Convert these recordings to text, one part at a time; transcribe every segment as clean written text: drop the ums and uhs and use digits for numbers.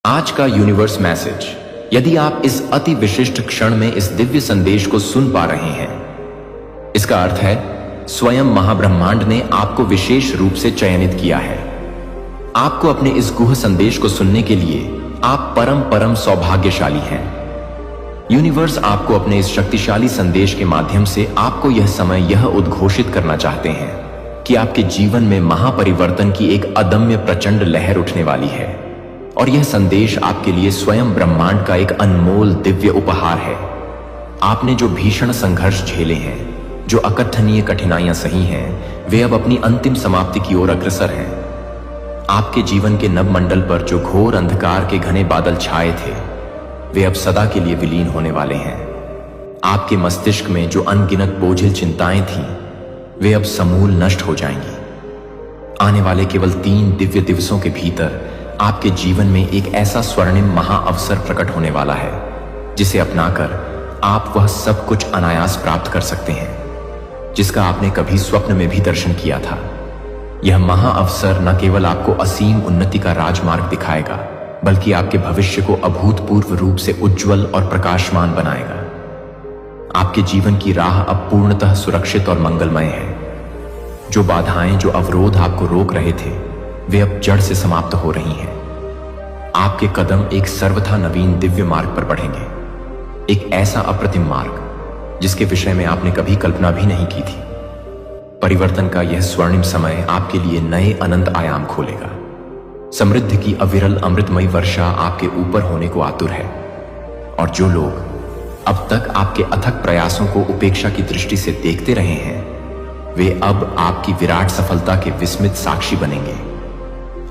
आज का universe message. यदि आप इस अति विशिष्ट क्षण में इस दिव्य संदेश को सुन पा रहे हैं, इसका अर्थ है स्वयं महाब्रह्मांड ने आपको विशेष रूप से चयनित किया है। आपको अपने इस गुह संदेश को सुनने के लिए आप परम सौभाग्यशाली हैं। यूनिवर्स आपको अपने इस शक्तिशाली संदेश के माध्यम से आपको यह समय यह उद्घोषित करना चाहते हैं कि आपके जीवन में महापरिवर्तन की एक अदम्य प्रचंड लहर उठने वाली है। और यह संदेश आपके लिए स्वयं ब्रह्मांड का एक अनमोल दिव्य उपहार है। आपने जो भीषण संघर्ष झेले हैं, जो अकथनीय कठिनाइयां सही हैं, वे अब अपनी अंतिम समाप्ति की ओर अग्रसर हैं। आपके जीवन के नभमंडल पर जो घोर अंधकार के घने बादल छाए थे, वे अब सदा के लिए विलीन होने वाले हैं। आपके मस्तिष्क में जो अनगिनत बोझिल चिंताएं थीं, वे अब समूल नष्ट हो जाएंगी। आने वाले केवल 3 दिव्य दिवसों के भीतर आपके जीवन में एक ऐसा स्वर्णिम महाअवसर प्रकट होने वाला है, जिसे अपनाकर आप वह सब कुछ अनायास प्राप्त कर सकते हैं जिसका आपने कभी स्वप्न में भी दर्शन किया था। यह महाअवसर न केवल आपको असीम उन्नति का राजमार्ग दिखाएगा, बल्कि आपके भविष्य को अभूतपूर्व रूप से उज्जवल और प्रकाशमान बनाएगा। आपके जीवन की राह अब पूर्णतः सुरक्षित और मंगलमय है। जो बाधाएं, जो अवरोध आपको रोक रहे थे, वे अब जड़ से समाप्त हो रही हैं। आपके कदम एक सर्वथा नवीन दिव्य मार्ग पर बढ़ेंगे, एक ऐसा अप्रतिम मार्ग जिसके विषय में आपने कभी कल्पना भी नहीं की थी। परिवर्तन का यह स्वर्णिम समय आपके लिए नए अनंत आयाम खोलेगा। समृद्धि की अविरल अमृतमयी वर्षा आपके ऊपर होने को आतुर है। और जो लोग अब तक आपके अथक प्रयासों को उपेक्षा की दृष्टि से देखते रहे हैं, वे अब आपकी विराट सफलता के विस्मित साक्षी बनेंगे।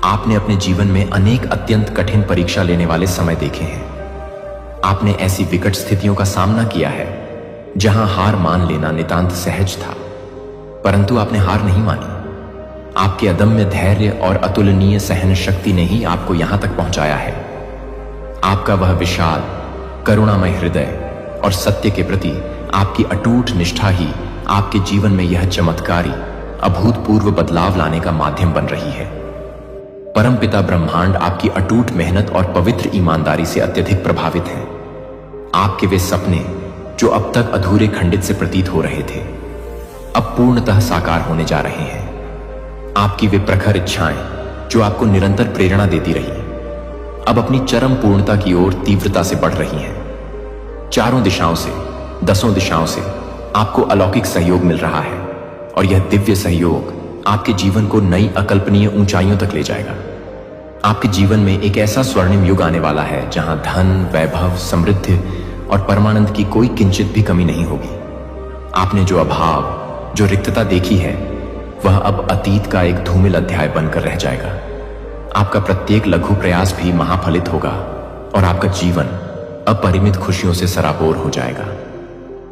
आपने अपने जीवन में अनेक अत्यंत कठिन परीक्षा लेने वाले समय देखे हैं। आपने ऐसी विकट स्थितियों का सामना किया है जहां हार मान लेना नितांत सहज था, परंतु आपने हार नहीं मानी। आपके अदम्य धैर्य और अतुलनीय सहन शक्ति ने ही आपको यहां तक पहुंचाया है। आपका वह विशाल करुणामय हृदय और सत्य के प्रति आपकी अटूट निष्ठा ही आपके जीवन में यह चमत्कारी अभूतपूर्व बदलाव लाने का माध्यम बन रही है। परमपिता ब्रह्मांड आपकी अटूट मेहनत और पवित्र ईमानदारी से अत्यधिक प्रभावित हैं। आपके वे सपने जो अब तक अधूरे खंडित से प्रतीत हो रहे थे, अब पूर्णतः साकार होने जा रहे हैं। आपकी वे प्रखर इच्छाएं जो आपको निरंतर प्रेरणा देती रही, अब अपनी चरम पूर्णता की ओर तीव्रता से बढ़ रही हैं। चारों दिशाओं से, 10 दिशाओं से आपको अलौकिक सहयोग मिल रहा है, और यह दिव्य सहयोग आपके जीवन को नई अकल्पनीय ऊंचाइयों तक ले जाएगा। आपके जीवन में एक ऐसा स्वर्णिम युग आने वाला है जहां धन, वैभव, समृद्धि और परमानंद की कोई किंचित भी कमी नहीं होगी। आपने जो अभाव, जो रिक्तता देखी है, वह अब अतीत का एक धूमिल अध्याय बनकर रह जाएगा। आपका प्रत्येक लघु प्रयास भी महाफलित होगा, और आपका जीवन अपरिमित खुशियों से सराबोर हो जाएगा।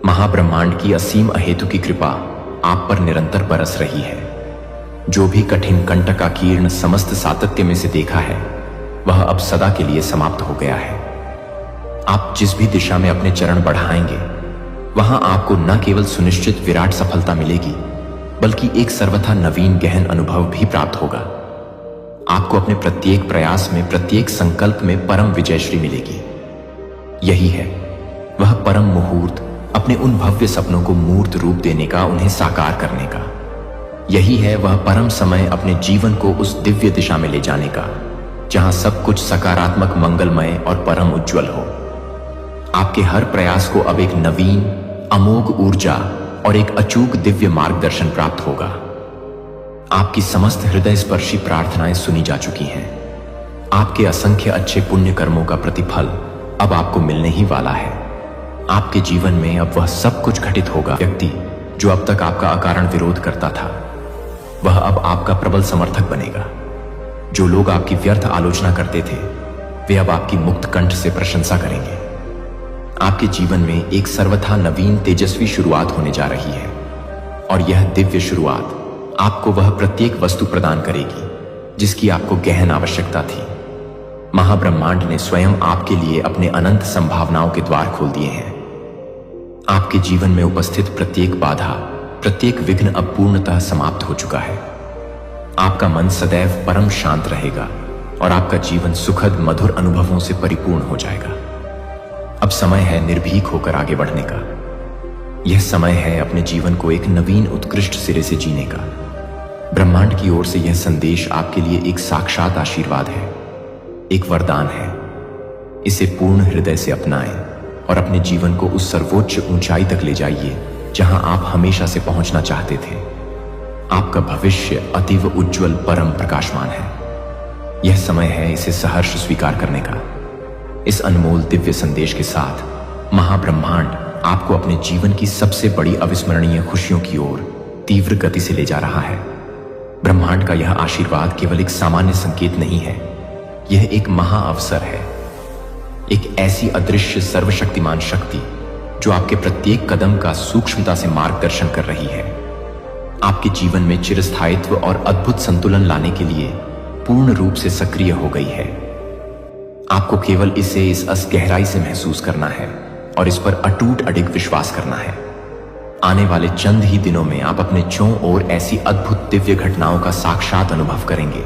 महाब्रह्मांड की असीम अहेतु की कृपा आप पर निरंतर बरस रही है। जो भी कठिन कंटकाकीर्ण समस्त सातत्य में से देखा है, वह अब सदा के लिए समाप्त हो गया है। आप जिस भी दिशा में अपने चरण बढ़ाएंगे, वहां आपको न केवल सुनिश्चित विराट सफलता मिलेगी, बल्कि एक सर्वथा नवीन गहन अनुभव भी प्राप्त होगा। आपको अपने प्रत्येक प्रयास में, प्रत्येक संकल्प में परम विजयश्री मिलेगी। यही है वह परम मुहूर्त, अपने उन भव्य सपनों को मूर्त रूप देने का, उन्हें साकार करने का। यही है वह परम समय, अपने जीवन को उस दिव्य दिशा में ले जाने का जहां सब कुछ सकारात्मक, मंगलमय और परम उज्जवल हो। आपके हर प्रयास को अब एक नवीन अमोघ ऊर्जा और एक अचूक दिव्य मार्गदर्शन प्राप्त होगा। आपकी समस्त हृदय स्पर्शी प्रार्थनाएं सुनी जा चुकी हैं। आपके असंख्य अच्छे पुण्य कर्मों का प्रतिफल अब आपको मिलने ही वाला है। आपके जीवन में अब वह सब कुछ घटित होगा। व्यक्ति जो अब तक आपका अकारण विरोध करता था, वह अब आपका प्रबल समर्थक बनेगा। जो लोग आपकी व्यर्थ आलोचना करते थे, वे अब आपकी मुक्त कंठ से प्रशंसा करेंगे। आपके जीवन में एक सर्वथा नवीन तेजस्वी शुरुआत होने जा रही है, और यह दिव्य शुरुआत आपको वह प्रत्येक वस्तु प्रदान करेगी जिसकी आपको गहन आवश्यकता थी। महाब्रह्मांड ने स्वयं आपके लिए अपने अनंत संभावनाओं के द्वार खोल दिए हैं। आपके जीवन में उपस्थित प्रत्येक बाधा, प्रत्येक विघ्न अब पूर्णतः समाप्त हो चुका है। आपका मन सदैव परम शांत रहेगा, और आपका जीवन सुखद मधुर अनुभवों से परिपूर्ण हो जाएगा। अब समय है निर्भीक होकर आगे बढ़ने का। यह समय है अपने जीवन को एक नवीन उत्कृष्ट सिरे से जीने का। ब्रह्मांड की ओर से यह संदेश आपके लिए एक साक्षात आशीर्वाद है, एक वरदान है। इसे पूर्ण हृदय से अपनाएं और अपने जीवन को उस सर्वोच्च ऊंचाई तक ले जाइए जहां आप हमेशा से पहुंचना चाहते थे। आपका भविष्य अतीव उज्जवल परम प्रकाशमान है। यह समय है इसे सहर्ष स्वीकार करने का। इस अनमोल दिव्य संदेश के साथ महाब्रह्मांड आपको अपने जीवन की सबसे बड़ी अविस्मरणीय खुशियों की ओर तीव्र गति से ले जा रहा है। ब्रह्मांड का यह आशीर्वाद केवल एक सामान्य संकेत नहीं है, यह एक महाअवसर है, एक ऐसी अदृश्य सर्वशक्तिमान शक्ति जो आपके प्रत्येक कदम का सूक्ष्मता से मार्गदर्शन कर रही है, आपके जीवन में चिरस्थायित्व और अद्भुत संतुलन लाने के लिए पूर्ण रूप से सक्रिय हो गई है। आपको केवल इसे इस गहराई से महसूस करना है और इस पर अटूट अडिग विश्वास करना है। आने वाले चंद ही दिनों में आप अपने चों ओर ऐसी अद्भुत दिव्य घटनाओं का साक्षात अनुभव करेंगे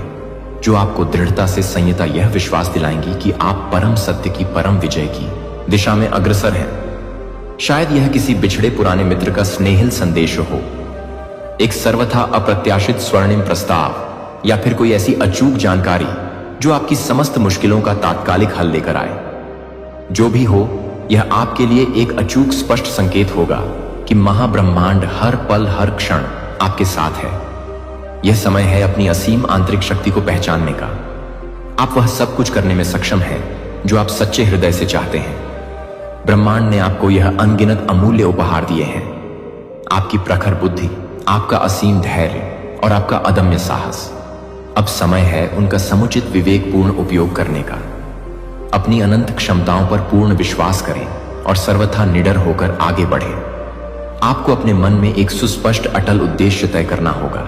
जो आपको दृढ़ता से संयता यह विश्वास दिलाएंगी कि आप परम सत्य की परम विजय की दिशा में अग्रसर हैं। शायद यह किसी बिछड़े पुराने मित्र का स्नेहिल संदेश हो, एक सर्वथा अप्रत्याशित स्वर्णिम प्रस्ताव या फिर कोई ऐसी अचूक जानकारी जो आपकी समस्त मुश्किलों का तात्कालिक हल लेकर आए। जो भी हो, यह आपके लिए एक अचूक स्पष्ट संकेत होगा कि महाब्रह्मांड हर पल हर क्षण आपके साथ है। यह समय है अपनी असीम आंतरिक शक्ति को पहचानने का। आप वह सब कुछ करने में सक्षम हैं जो आप सच्चे हृदय से चाहते हैं। ब्रह्मांड ने आपको यह अनगिनत अमूल्य उपहार दिए हैं, आपकी प्रखर बुद्धि, आपका असीम धैर्य और आपका अदम्य साहस। अब समय है उनका समुचित विवेकपूर्ण उपयोग करने का। अपनी अनंत क्षमताओं पर पूर्ण विश्वास करें और सर्वथा निडर होकर आगे बढ़ें। आपको अपने मन में एक सुस्पष्ट अटल उद्देश्य तय करना होगा।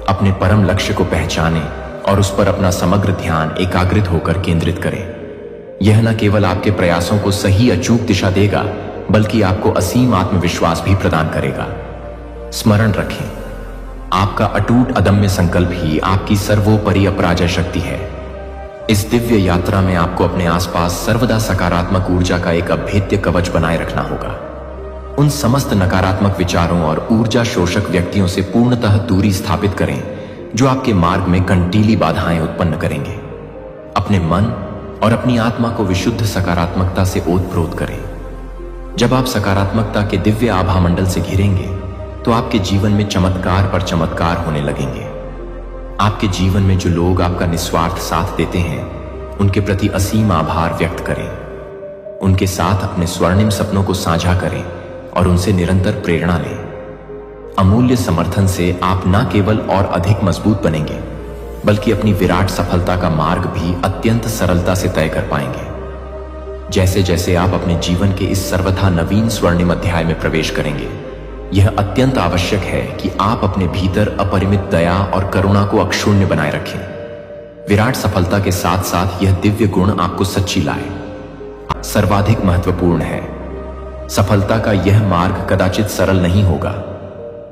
अपने परम लक्ष्य को पहचानें और उस पर अपना समग्र ध्यान एकाग्रित होकर केंद्रित करें। यह न केवल आपके प्रयासों को सही अचूक दिशा देगा, बल्कि आपको असीम आत्मविश्वास भी प्रदान करेगा। स्मरण रखें, आपका अटूट अदम्य संकल्प ही आपकी सर्वोपरि अपराजय शक्ति है। इस दिव्य यात्रा में आपको अपने आसपास सर्वदा सकारात्मक ऊर्जा का एक अभेद्य कवच बनाए रखना होगा। उन समस्त नकारात्मक विचारों और ऊर्जा शोषक व्यक्तियों से पूर्णतः दूरी स्थापित करें जो आपके मार्ग में कंटीली बाधाएं उत्पन्न करेंगे। अपने मन और अपनी आत्मा को विशुद्ध सकारात्मकता से ओतप्रोत करें। जब आप सकारात्मकता के दिव्य आभा मंडल से घिरेंगे तो आपके जीवन में चमत्कार पर चमत्कार होने लगेंगे। आपके जीवन में जो लोग आपका निस्वार्थ साथ देते हैं, उनके प्रति असीम आभार व्यक्त करें। उनके साथ अपने स्वर्णिम सपनों को साझा करें और उनसे निरंतर प्रेरणा लें। अमूल्य समर्थन से आप न केवल और अधिक मजबूत बनेंगे, बल्कि अपनी विराट सफलता का मार्ग भी अत्यंत सरलता से तय कर पाएंगे। जैसे जैसे आप अपने जीवन के इस सर्वथा नवीन स्वर्णिम अध्याय में प्रवेश करेंगे, यह अत्यंत आवश्यक है कि आप अपने भीतर अपरिमित दया और करुणा को अक्षुण्य बनाए रखें। विराट सफलता के साथ साथ यह दिव्य गुण आपको सच्ची लाए सर्वाधिक महत्वपूर्ण है। सफलता का यह मार्ग कदाचित सरल नहीं होगा,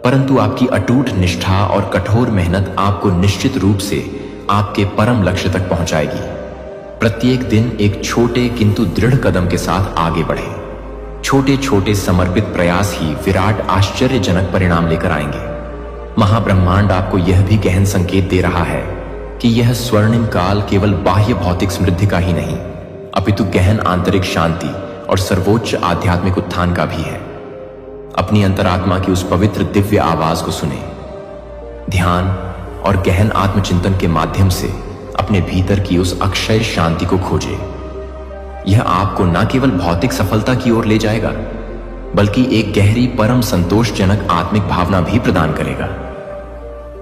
परंतु आपकी अटूट निष्ठा और कठोर मेहनत आपको निश्चित रूप से आपके परम लक्ष्य तक पहुंचाएगी। प्रत्येक दिन एक छोटे किंतु दृढ़ कदम के साथ आगे बढ़ें। छोटे छोटे समर्पित प्रयास ही विराट आश्चर्यजनक परिणाम लेकर आएंगे। महाब्रह्मांड आपको यह भी गहन संकेत दे रहा है कि यह स्वर्णिम काल केवल बाह्य भौतिक समृद्धि का ही नहीं, अपितु गहन आंतरिक शांति और सर्वोच्च आध्यात्मिक उत्थान का भी है। अपनी अंतरात्मा की उस पवित्र दिव्य आवाज को सुने। ध्यान और गहन आत्मचिंतन के माध्यम से अपने भीतर की उस अक्षय शांति को खोजें। यह आपको न केवल भौतिक सफलता की ओर ले जाएगा, बल्कि एक गहरी परम संतोषजनक आत्मिक भावना भी प्रदान करेगा।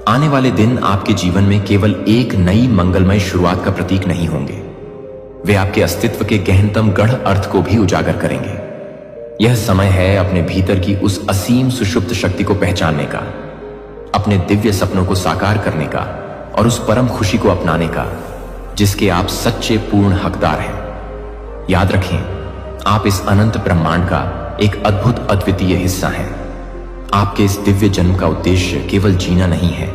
आने वाले दिन आपके जीवन में केवल एक नई मंगलमय शुरुआत का प्रतीक नहीं होंगे, वे आपके अस्तित्व के गहनतम गढ़ अर्थ को भी उजागर करेंगे। यह समय है अपने भीतर की उस असीम सुषुप्त शक्ति को पहचानने का, अपने दिव्य सपनों को साकार करने का और उस परम खुशी को अपनाने का जिसके आप सच्चे पूर्ण हकदार हैं। याद रखें, आप इस अनंत ब्रह्मांड का एक अद्भुत अद्वितीय हिस्सा हैं। आपके इस दिव्य जन्म का उद्देश्य केवल जीना नहीं है,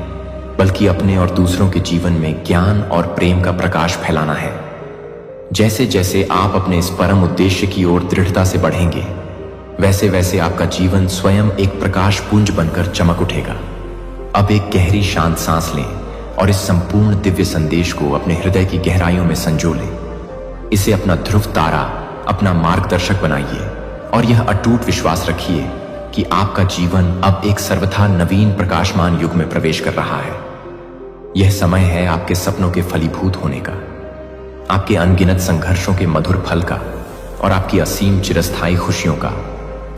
बल्कि अपने और दूसरों के जीवन में ज्ञान और प्रेम का प्रकाश फैलाना है। जैसे जैसे आप अपने इस परम उद्देश्य की ओर दृढ़ता से बढ़ेंगे, वैसे वैसे आपका जीवन स्वयं एक प्रकाश पुंज बनकर चमक उठेगा। अब एक गहरी शांत सांस लें और इस संपूर्ण दिव्य संदेश को अपने हृदय की गहराइयों में संजो लें। इसे अपना ध्रुव तारा, अपना मार्गदर्शक बनाइए और यह अटूट विश्वास रखिए कि आपका जीवन अब एक सर्वथा नवीन प्रकाशमान युग में प्रवेश कर रहा है। यह समय है आपके सपनों के फलीभूत होने का, आपके अनगिनत संघर्षों के मधुर फल का और आपकी असीम चिरस्थायी खुशियों का।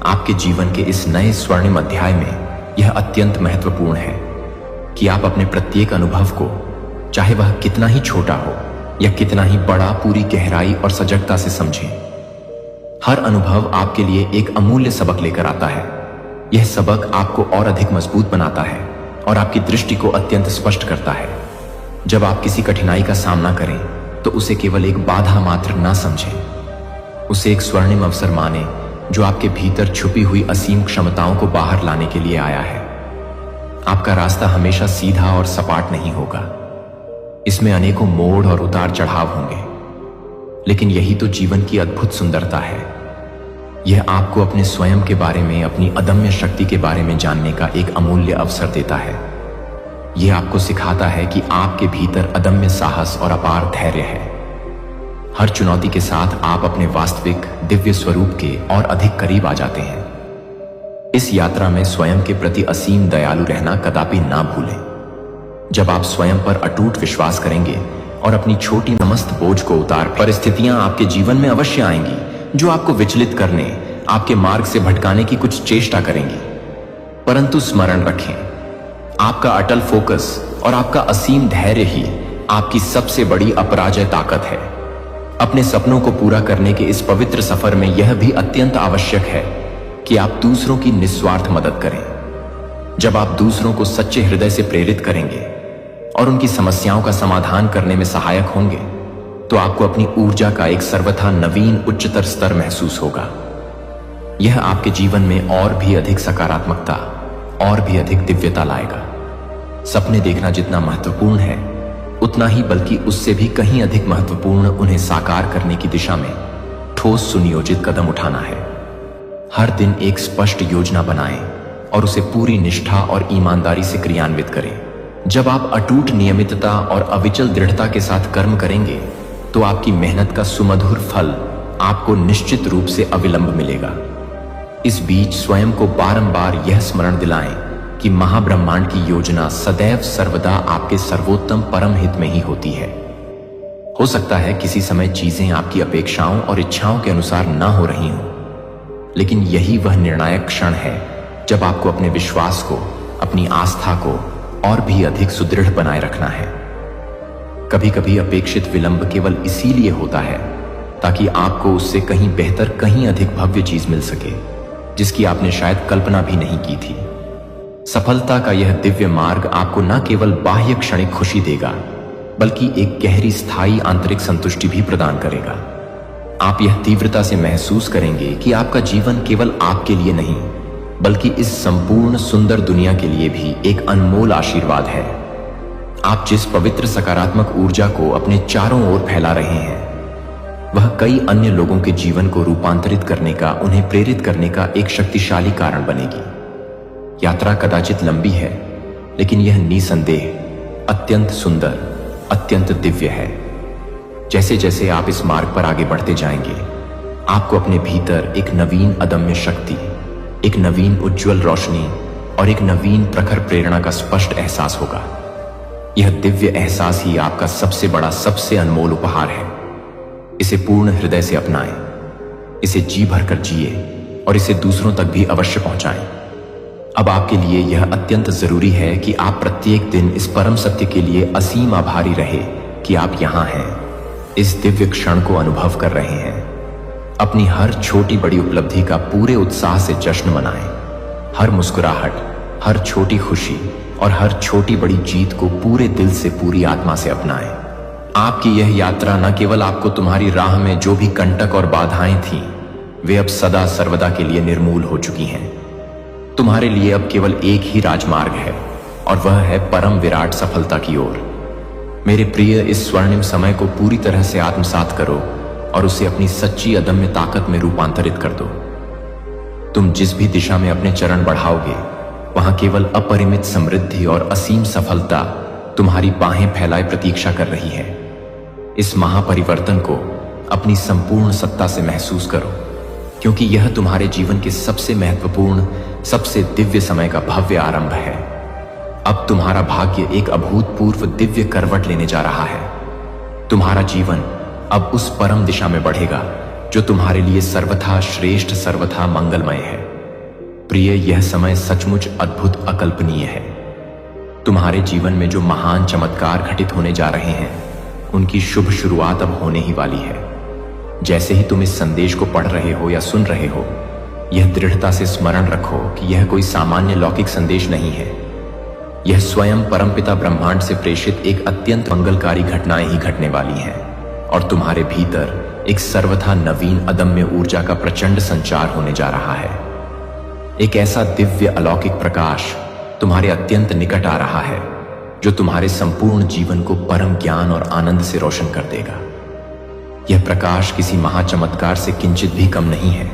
आपके जीवन के इस नए स्वर्णिम अध्याय में यह अत्यंत महत्वपूर्ण है कि आप अपने प्रत्येक अनुभव को, चाहे वह कितना ही छोटा हो या कितना ही बड़ा, पूरी गहराई और सजगता से समझें। हर अनुभव आपके लिए एक अमूल्य सबक लेकर आता है। यह सबक आपको और अधिक मजबूत बनाता है और आपकी दृष्टि को अत्यंत स्पष्ट करता है। जब आप किसी कठिनाई का सामना करें तो उसे केवल एक बाधा मात्र ना समझें, उसे एक स्वर्णिम अवसर माने जो आपके भीतर छुपी हुई असीम क्षमताओं को बाहर लाने के लिए आया है। आपका रास्ता हमेशा सीधा और सपाट नहीं होगा, इसमें अनेकों मोड़ और उतार चढ़ाव होंगे, लेकिन यही तो जीवन की अद्भुत सुंदरता है। यह आपको अपने स्वयं के बारे में, अपनी अदम्य शक्ति के बारे में जानने का एक अमूल्य अवसर देता है। यह आपको सिखाता है कि आपके भीतर अदम्य साहस और अपार धैर्य है। हर चुनौती के साथ आप अपने वास्तविक दिव्य स्वरूप के और अधिक करीब आ जाते हैं। इस यात्रा में स्वयं के प्रति असीम दयालु रहना कदापि ना भूलें। जब आप स्वयं पर अटूट विश्वास करेंगे और अपनी छोटी नमस्त बोझ को उतार, परिस्थितियां आपके जीवन में अवश्य आएंगी जो आपको विचलित करने, आपके मार्ग से भटकाने की कुछ चेष्टा करेंगी। परंतु स्मरण रखें, आपका अटल फोकस और आपका असीम धैर्य ही आपकी सबसे बड़ी अपराजय ताकत है। अपने सपनों को पूरा करने के इस पवित्र सफर में यह भी अत्यंत आवश्यक है कि आप दूसरों की निस्वार्थ मदद करें। जब आप दूसरों को सच्चे हृदय से प्रेरित करेंगे और उनकी समस्याओं का समाधान करने में सहायक होंगे, तो आपको अपनी ऊर्जा का एक सर्वथा नवीन उच्चतर स्तर महसूस होगा। यह आपके जीवन में और भी अधिक सकारात्मकता और भी अधिक दिव्यता लाएगा। सपने देखना जितना महत्वपूर्ण है, उतना ही बल्कि उससे भी कहीं अधिक महत्वपूर्ण उन्हें साकार करने की दिशा में ठोस सुनियोजित कदम उठाना है। हर दिन एक स्पष्ट योजना बनाएं और उसे पूरी निष्ठा और ईमानदारी से क्रियान्वित करें। जब आप अटूट नियमितता और अविचल दृढ़ता के साथ कर्म करेंगे, तो आपकी मेहनत का सुमधुर फल आपको निश्चित रूप से अविलंब मिलेगा। इस बीच स्वयं को बारंबार यह स्मरण दिलाएं कि महाब्रह्मांड की योजना सदैव सर्वदा आपके सर्वोत्तम परम हित में ही होती है। हो सकता है किसी समय चीजें आपकी अपेक्षाओं और इच्छाओं के अनुसार ना हो रही हों, लेकिन यही वह निर्णायक क्षण है जब आपको अपने विश्वास को, अपनी आस्था को और भी अधिक सुदृढ़ बनाए रखना है। कभी कभी अपेक्षित विलंब केवल इसीलिए होता है ताकि आपको उससे कहीं बेहतर, कहीं अधिक भव्य चीज मिल सके, जिसकी आपने शायद कल्पना भी नहीं की थी। सफलता का यह दिव्य मार्ग आपको न केवल बाह्य क्षणिक खुशी देगा, बल्कि एक गहरी स्थायी आंतरिक संतुष्टि भी प्रदान करेगा। आप यह तीव्रता से महसूस करेंगे कि आपका जीवन केवल आपके लिए नहीं, बल्कि इस संपूर्ण सुंदर दुनिया के लिए भी एक अनमोल आशीर्वाद है। आप जिस पवित्र सकारात्मक ऊर्जा को अपने चारों ओर फैला रहे हैं, वह कई अन्य लोगों के जीवन को रूपांतरित करने का, उन्हें प्रेरित करने का एक शक्तिशाली कारण बनेगी। यात्रा कदाचित लंबी है, लेकिन यह निसंदेह अत्यंत सुंदर, अत्यंत दिव्य है। जैसे जैसे आप इस मार्ग पर आगे बढ़ते जाएंगे, आपको अपने भीतर एक नवीन अदम्य शक्ति, एक नवीन उज्जवल रोशनी और एक नवीन प्रखर प्रेरणा का स्पष्ट एहसास होगा। यह दिव्य एहसास ही आपका सबसे बड़ा, सबसे अनमोल उपहार है। इसे पूर्ण हृदय से अपनाएं, इसे जी भरकर जिए और इसे दूसरों तक भी अवश्य पहुंचाएं। अब आपके लिए यह अत्यंत जरूरी है कि आप प्रत्येक दिन इस परम सत्य के लिए असीम आभारी रहे कि आप यहां हैं, इस दिव्य क्षण को अनुभव कर रहे हैं। अपनी हर छोटी बड़ी उपलब्धि का पूरे उत्साह से जश्न मनाएं। हर मुस्कुराहट, हर छोटी खुशी और हर छोटी बड़ी जीत को पूरे दिल से, पूरी आत्मा से अपनाएं। आपकी यह यात्रा न केवल आपको तुम्हारी राह में जो भी कंटक और बाधाएं थीं, वे अब सदा सर्वदा के लिए निर्मूल हो चुकी हैं। तुम्हारे लिए अब केवल एक ही राजमार्ग है, और वह है परम विराट सफलता की ओर। मेरे प्रिय, इस स्वर्णिम समय को पूरी तरह से आत्मसात करो और उसे अपनी सच्ची अदम्य ताकत में रूपांतरित कर दो। तुम जिस भी दिशा में अपने चरण बढ़ाओगे, वहां केवल अपरिमित समृद्धि और असीम सफलता तुम्हारी बाहें फैलाए प्रतीक्षा कर रही है। इस महापरिवर्तन को अपनी संपूर्ण सत्ता से महसूस करो, क्योंकि यह तुम्हारे जीवन के सबसे महत्वपूर्ण, सबसे दिव्य समय का भव्य आरंभ है। अब तुम्हारा भाग्य एक अभूतपूर्व दिव्य करवट लेने जा रहा है। तुम्हारा जीवन अब उस परम दिशा में बढ़ेगा जो तुम्हारे लिए सर्वथा श्रेष्ठ, सर्वथा मंगलमय है। प्रिय, यह समय सचमुच अद्भुत, अकल्पनीय है। तुम्हारे जीवन में जो महान चमत्कार घटित होने जा रहे हैं, उनकी शुभ शुरुआत अब होने ही वाली है। जैसे ही तुम इस संदेश को पढ़ रहे हो या सुन रहे हो, यह दृढ़ता से स्मरण रखो कि यह कोई सामान्य लौकिक संदेश नहीं है। यह स्वयं परमपिता ब्रह्मांड से प्रेषित एक अत्यंत मंगलकारी घटनाएं ही घटने वाली हैं, और तुम्हारे भीतर एक सर्वथा नवीन अदम्य ऊर्जा का प्रचंड संचार होने जा रहा है। एक ऐसा दिव्य अलौकिक प्रकाश तुम्हारे अत्यंत निकट आ रहा है जो तुम्हारे संपूर्ण जीवन को परम ज्ञान और आनंद से रोशन कर देगा। यह प्रकाश किसी महाचमत्कार से किंचित भी कम नहीं है।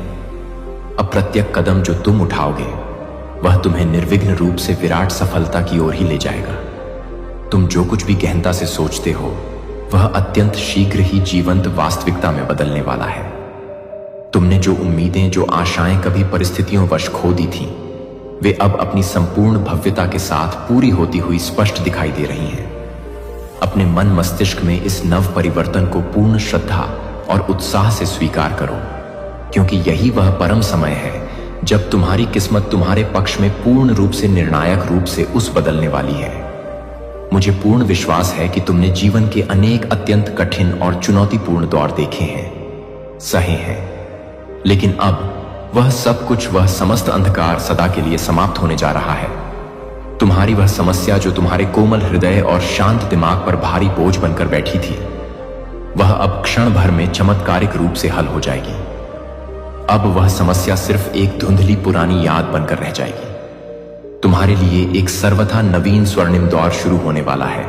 अप्रत्यक्ष कदम जो तुम उठाओगे, वह तुम्हें निर्विघ्न रूप से विराट सफलता की ओर ही ले जाएगा। तुम जो कुछ भी गहनता से सोचते हो, वह अत्यंत शीघ्र ही जीवंत वास्तविकता में बदलने वाला है। तुमने जो उम्मीदें, जो आशाएं कभी परिस्थितियों वश खो दी थीं, वे अब अपनी संपूर्ण भव्यता के साथ पूरी होती हुई स्पष्ट दिखाई दे रही हैं। अपने मन मस्तिष्क में इस नव परिवर्तन को पूर्ण श्रद्धा और उत्साह से स्वीकार करो, क्योंकि यही वह परम समय है जब तुम्हारी किस्मत तुम्हारे पक्ष में पूर्ण रूप से, निर्णायक रूप से उस बदलने वाली है। मुझे पूर्ण विश्वास है कि तुमने जीवन के अनेक अत्यंत कठिन और चुनौतीपूर्ण दौर देखे हैं, सहे हैं, लेकिन अब वह सब कुछ, वह समस्त अंधकार सदा के लिए समाप्त होने जा रहा है। तुम्हारी वह समस्या जो तुम्हारे कोमल हृदय और शांत दिमाग पर भारी बोझ बनकर बैठी थी, वह अब क्षण भर में चमत्कारिक रूप से हल हो जाएगी। अब वह समस्या सिर्फ एक धुंधली पुरानी याद बनकर रह जाएगी। तुम्हारे लिए एक सर्वथा नवीन स्वर्णिम दौर शुरू होने वाला है।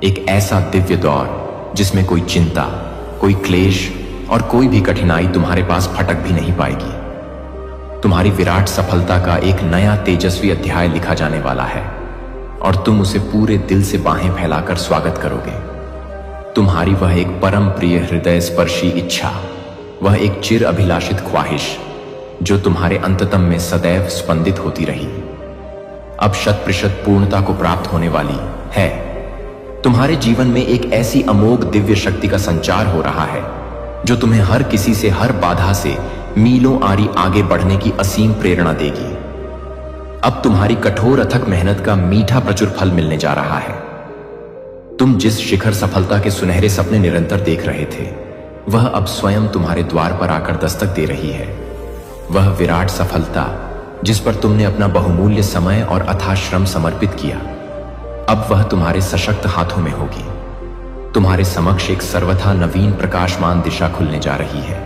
एक ऐसा दिव्य दौर जिसमें कोई चिंता, कोई क्लेश और कोई भी कठिनाई तुम्हारे पास फटक भी नहीं पाएगी। तुम्हारी विराट सफलता का एक नया तेजस्वी अध्याय लिखा जाने वाला है, और तुम उसे पूरे दिल से बाहें फैलाकर स्वागत करोगे। तुम्हारी वह एक परम प्रिय, हृदय स्पर्शी इच्छा, वह एक चिर अभिलाषित ख्वाहिश जो तुम्हारे अंततम में सदैव स्पंदित होती रही, अब 100% पूर्णता को प्राप्त होने वाली है। तुम्हारे जीवन में एक ऐसी अमोघ दिव्य शक्ति का संचार हो रहा है जो तुम्हें हर किसी से, हर बाधा से मीलों आरी आगे बढ़ने की असीम प्रेरणा देगी। अब तुम्हारी कठोर अथक मेहनत का मीठा प्रचुर फल मिलने जा रहा है। तुम जिस शिखर सफलता के सुनहरे सपने निरंतर देख रहे थे, वह अब स्वयं तुम्हारे द्वार पर आकर दस्तक दे रही है। वह विराट सफलता जिस पर तुमने अपना बहुमूल्य समय और अथाह श्रम समर्पित किया, अब वह तुम्हारे सशक्त हाथों में होगी। तुम्हारे समक्ष एक सर्वथा नवीन प्रकाशमान दिशा खुलने जा रही है।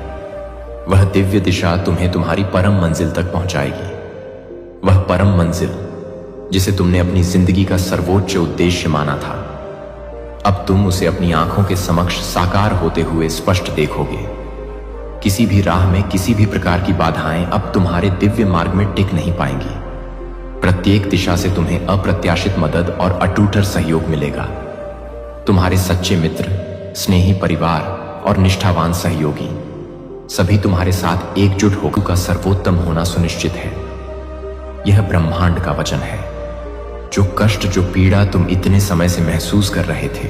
वह दिव्य दिशा तुम्हें तुम्हारी परम मंजिल तक पहुंचाएगी। वह परम मंजिल जिसे तुमने अपनी जिंदगी का सर्वोच्च उद्देश्य माना था, अब तुम उसे अपनी आंखों के समक्ष साकार होते हुए स्पष्ट देखोगे। किसी भी राह में किसी भी प्रकार की बाधाएं अब तुम्हारे दिव्य मार्ग में टिक नहीं पाएंगी। प्रत्येक दिशा से तुम्हें अप्रत्याशित मदद और अटूट सहयोग मिलेगा। तुम्हारे सच्चे मित्र, स्नेही परिवार और निष्ठावान सहयोगी सभी तुम्हारे साथ एकजुट होकर का सर्वोत्तम होना सुनिश्चित है। यह ब्रह्मांड का वचन है। जो कष्ट, जो पीड़ा तुम इतने समय से महसूस कर रहे थे,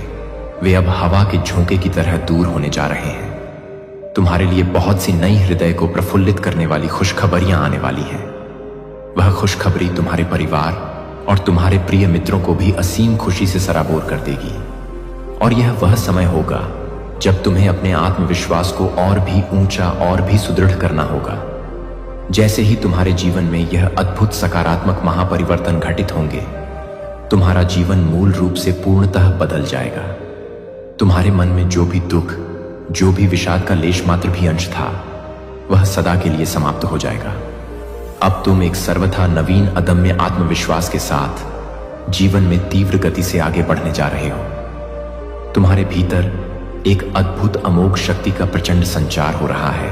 वे अब हवा के झोंके की तरह दूर होने जा रहे हैं। तुम्हारे लिए बहुत सी नई हृदय को प्रफुल्लित करने वाली खुशखबरियां आने वाली हैं। वह खुशखबरी तुम्हारे परिवार और तुम्हारे प्रिय मित्रों को भी असीम खुशी से सराबोर कर देगी। और यह वह समय होगा जब तुम्हें अपने आत्मविश्वास को और भी ऊंचा और भी सुदृढ़ करना होगा। जैसे ही तुम्हारे जीवन में यह अद्भुत सकारात्मक महापरिवर्तन घटित होंगे, तुम्हारा जीवन मूल रूप से पूर्णतः बदल जाएगा। तुम्हारे मन में जो भी दुख, जो भी विषाद का लेश मात्र भी अंश था, वह सदा के लिए समाप्त हो जाएगा। अब तुम एक सर्वथा नवीन अदम्य आत्मविश्वास के साथ जीवन में तीव्र गति से आगे बढ़ने जा रहे हो। तुम्हारे भीतर एक अद्भुत अमोघ शक्ति का प्रचंड संचार हो रहा है,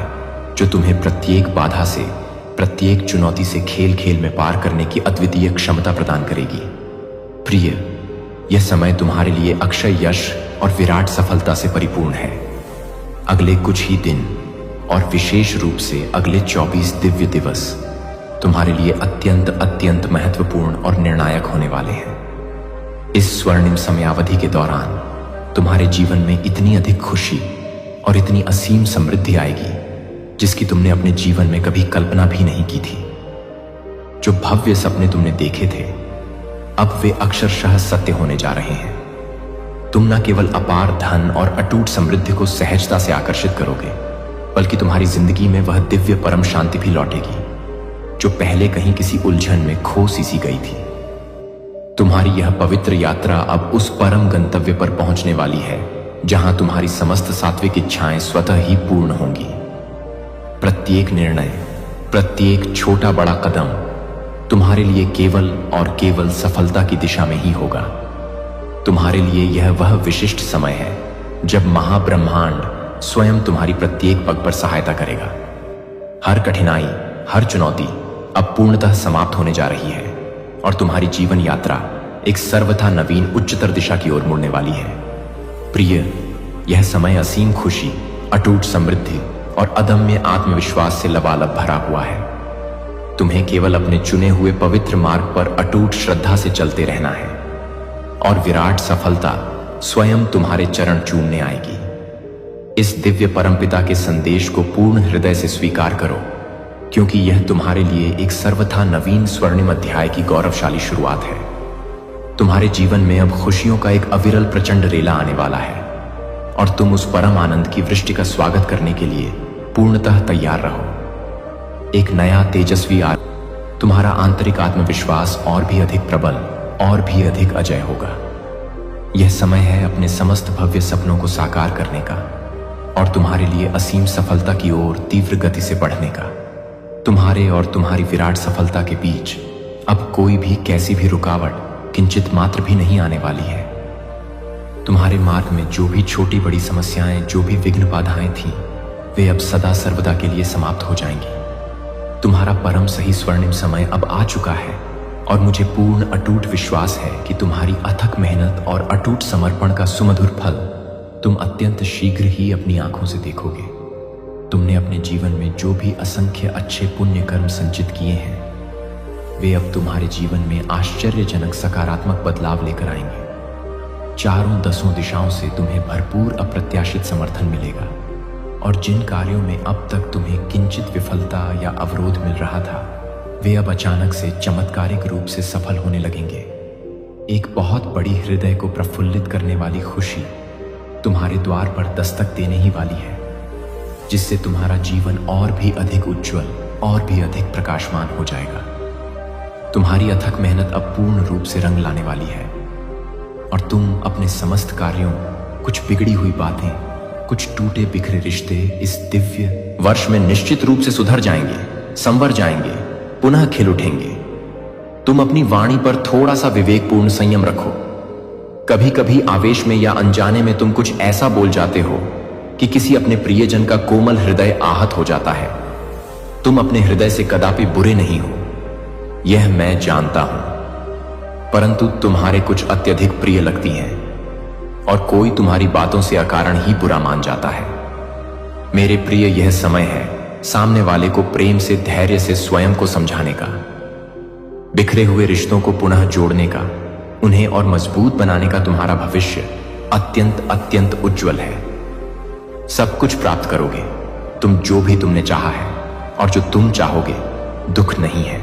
जो तुम्हें प्रत्येक बाधा से, प्रत्येक चुनौती से खेल खेल में पार करने की अद्वितीय क्षमता प्रदान करेगी। प्रिय, यह समय तुम्हारे लिए अक्षय यश और विराट सफलता से परिपूर्ण है। अगले कुछ ही दिन और विशेष रूप से अगले 24 दिव्य दिवस तुम्हारे लिए अत्यंत अत्यंत महत्वपूर्ण और निर्णायक होने वाले हैं। इस स्वर्णिम समयावधि के दौरान तुम्हारे जीवन में इतनी अधिक खुशी और इतनी असीम समृद्धि आएगी जिसकी तुमने अपने जीवन में कभी कल्पना भी नहीं की थी। जो भव्य सपने तुमने देखे थे, अब वे अक्षरशः सत्य होने जा रहे हैं। तुम न केवल अपार धन और अटूट समृद्धि को सहजता से आकर्षित करोगे, बल्कि तुम्हारी जिंदगी में वह दिव्य परम शांति भी लौटेगी जो पहले कहीं किसी उलझन में खो सी गई थी। तुम्हारी यह पवित्र यात्रा अब उस परम गंतव्य पर पहुंचने वाली है जहां तुम्हारी समस्त सात्विक इच्छाएं स्वतः ही पूर्ण होंगी। प्रत्येक निर्णय, प्रत्येक छोटा बड़ा कदम तुम्हारे लिए केवल और केवल सफलता की दिशा में ही होगा। तुम्हारे लिए यह वह विशिष्ट समय है जब महाब्रह्मांड स्वयं तुम्हारी प्रत्येक पग पर सहायता करेगा। हर कठिनाई, हर चुनौती अब पूर्णतः समाप्त होने जा रही है और तुम्हारी जीवन यात्रा एक सर्वथा नवीन उच्चतर दिशा की ओर मुड़ने वाली है। प्रिय, यह समय असीम खुशी, अटूट समृद्धि और अदम्य आत्मविश्वास से लबालब भरा हुआ है। तुम्हें केवल अपने चुने हुए पवित्र मार्ग पर अटूट श्रद्धा से चलते रहना है और विराट सफलता स्वयं तुम्हारे चरण चूमने आएगी। इस दिव्य परमपिता के संदेश को पूर्ण हृदय से स्वीकार करो, क्योंकि यह तुम्हारे लिए एक सर्वथा नवीन स्वर्णिम अध्याय की गौरवशाली शुरुआत है। तुम्हारे जीवन में अब खुशियों का एक अविरल प्रचंड रेला आने वाला है और तुम उस परम आनंद की वृष्टि का स्वागत करने के लिए पूर्णतः तैयार रहो। एक नया तेजस्वी तुम्हारा आंतरिक आत्मविश्वास और भी अधिक प्रबल और भी अधिक अजय होगा। यह समय है अपने समस्त भव्य सपनों को साकार करने का और तुम्हारे लिए असीम सफलता की ओर तीव्र गति से बढ़ने का। तुम्हारे और तुम्हारी विराट सफलता के बीच अब कोई भी कैसी भी रुकावट किंचित मात्र भी नहीं आने वाली है। तुम्हारे मार्ग में जो भी छोटी बड़ी समस्याएं, जो भी विघ्न बाधाएं थीं, वे अब सदा सर्वदा के लिए समाप्त हो जाएंगी। तुम्हारा परम सही स्वर्णिम समय अब आ चुका है और मुझे पूर्ण अटूट विश्वास है कि तुम्हारी अथक मेहनत और अटूट समर्पण का सुमधुर फल तुम अत्यंत शीघ्र ही अपनी आंखों से देखोगे। तुमने अपने जीवन में जो भी असंख्य अच्छे पुण्य कर्म संचित किए हैं, वे अब तुम्हारे जीवन में आश्चर्यजनक सकारात्मक बदलाव लेकर आएंगे। चारों दसों दिशाओं से तुम्हें भरपूर अप्रत्याशित समर्थन मिलेगा और जिन कार्यों में अब तक तुम्हें किंचित विफलता या अवरोध मिल रहा था, वे अब अचानक से चमत्कारिक रूप से सफल होने लगेंगे। एक बहुत बड़ी हृदय को प्रफुल्लित करने वाली खुशी तुम्हारे द्वार पर दस्तक देने ही वाली है, जिससे तुम्हारा जीवन और भी अधिक उज्जवल और भी अधिक प्रकाशमान हो जाएगा। तुम्हारी अथक मेहनत अब पूर्ण रूप से रंग लाने वाली है और तुम अपने समस्त कार्यों, कुछ बिगड़ी हुई बातें, कुछ टूटे बिखरे रिश्ते इस दिव्य वर्ष में निश्चित रूप से सुधर जाएंगे, संवर जाएंगे, पुनः खिल उठेंगे। तुम अपनी वाणी पर थोड़ा सा विवेकपूर्ण संयम रखो। कभी कभी आवेश में या अनजाने में तुम कुछ ऐसा बोल जाते हो कि किसी अपने प्रियजन का कोमल हृदय आहत हो जाता है। तुम अपने हृदय से कदापि बुरे नहीं हो, यह मैं जानता हूं, परंतु तुम्हारे कुछ अत्यधिक प्रिय लगती हैं और कोई तुम्हारी बातों से अकारण ही बुरा मान जाता है। मेरे प्रिय, यह समय है सामने वाले को प्रेम से, धैर्य से स्वयं को समझाने का, बिखरे हुए रिश्तों को पुनः जोड़ने का, उन्हें और मजबूत बनाने का। तुम्हारा भविष्य अत्यंत अत्यंत उज्जवल है। सब कुछ प्राप्त करोगे, तुम जो भी तुमने चाहा है, और जो तुम चाहोगे दुख नहीं है।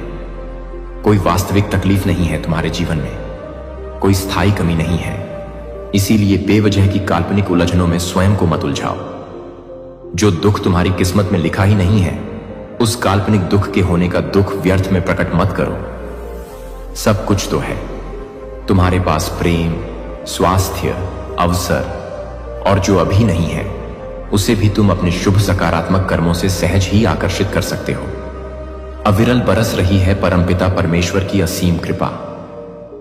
कोई वास्तविक तकलीफ नहीं है तुम्हारे जीवन में, कोई स्थायी कमी नहीं है। इसीलिए बेवजह की काल्पनिक उलझनों में स्वयं को मत उलझाओ। जो दुख तुम्हारी किस्मत में लिखा ही नहीं है, उस काल्पनिक दुख के होने का दुख व्यर्थ में प्रकट मत करो। सब कुछ तो है तुम्हारे पास, प्रेम, स्वास्थ्य, अवसर, और जो अभी नहीं है उसे भी तुम अपने शुभ सकारात्मक कर्मों से सहज ही आकर्षित कर सकते हो। अविरल बरस रही है परमपिता परमेश्वर की असीम कृपा।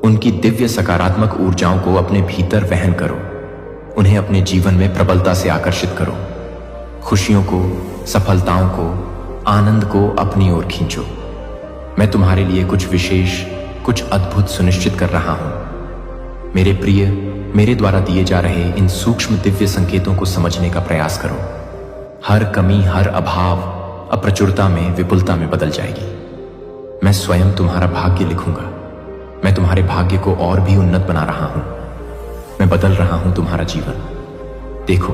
उनकी दिव्य सकारात्मक ऊर्जाओं को अपने भीतर वहन करो। उन्हें अपने जीवन में प्रबलता से आकर्षित करो। खुशियों को, सफलताओं को, आनंद को अपनी ओर खींचो। मैं तुम्हारे लिए कुछ विशेष, कुछ अद्भुत सुनिश्चित कर रहा हूं। मेरे प्रिय, मेरे द्वारा दिए जा रहे इन सूक्ष्म दिव्य संकेतों को समझने का प्रयास करो। हर कमी, हर अभाव अप्रचुरता में, विपुलता में बदल जाएगी। मैं स्वयं तुम्हारा भाग्य लिखूंगा। मैं तुम्हारे भाग्य को और भी उन्नत बना रहा हूं। मैं बदल रहा हूं तुम्हारा जीवन। देखो,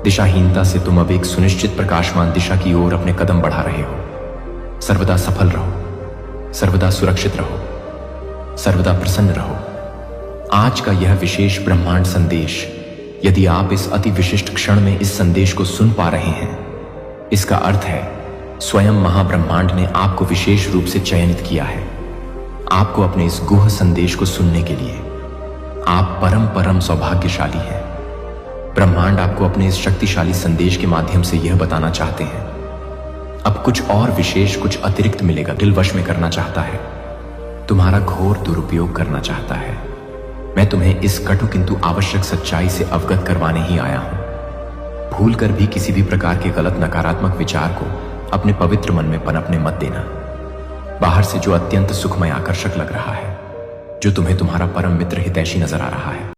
दिशाहीनता से तुम अब एक सुनिश्चित प्रकाशमान दिशा की ओर अपने कदम बढ़ा रहे हो। सर्वदा सफल रहो, सर्वदा सुरक्षित रहो, सर्वदा प्रसन्न रहो। आज का यह विशेष ब्रह्मांड संदेश, यदि आप इस अति विशिष्ट क्षण में इस संदेश को सुन पा रहे हैं, इसका अर्थ है स्वयं महाब्रह्मांड ने आपको विशेष रूप से चयनित किया है, आपको अपने इस गुह संदेश को सुनने के लिए। आप परम परम सौभाग्यशाली हैं। ब्रह्मांड आपको अपने इस शक्तिशाली संदेश के माध्यम से यह बताना चाहते हैं, अब कुछ और विशेष, कुछ अतिरिक्त मिलेगा। दिल वश में करना चाहता है, तुम्हारा घोर दुरुपयोग करना चाहता है। मैं तुम्हें इस कटु किंतु आवश्यक सच्चाई से अवगत करवाने ही आया हूं। भूल कर भी किसी भी प्रकार के गलत नकारात्मक विचार को अपने पवित्र मन में पनपने मत देना। बाहर से जो अत्यंत सुखमय, आकर्षक लग रहा है, जो तुम्हें तुम्हारा परम मित्र हितैषी नजर आ रहा है,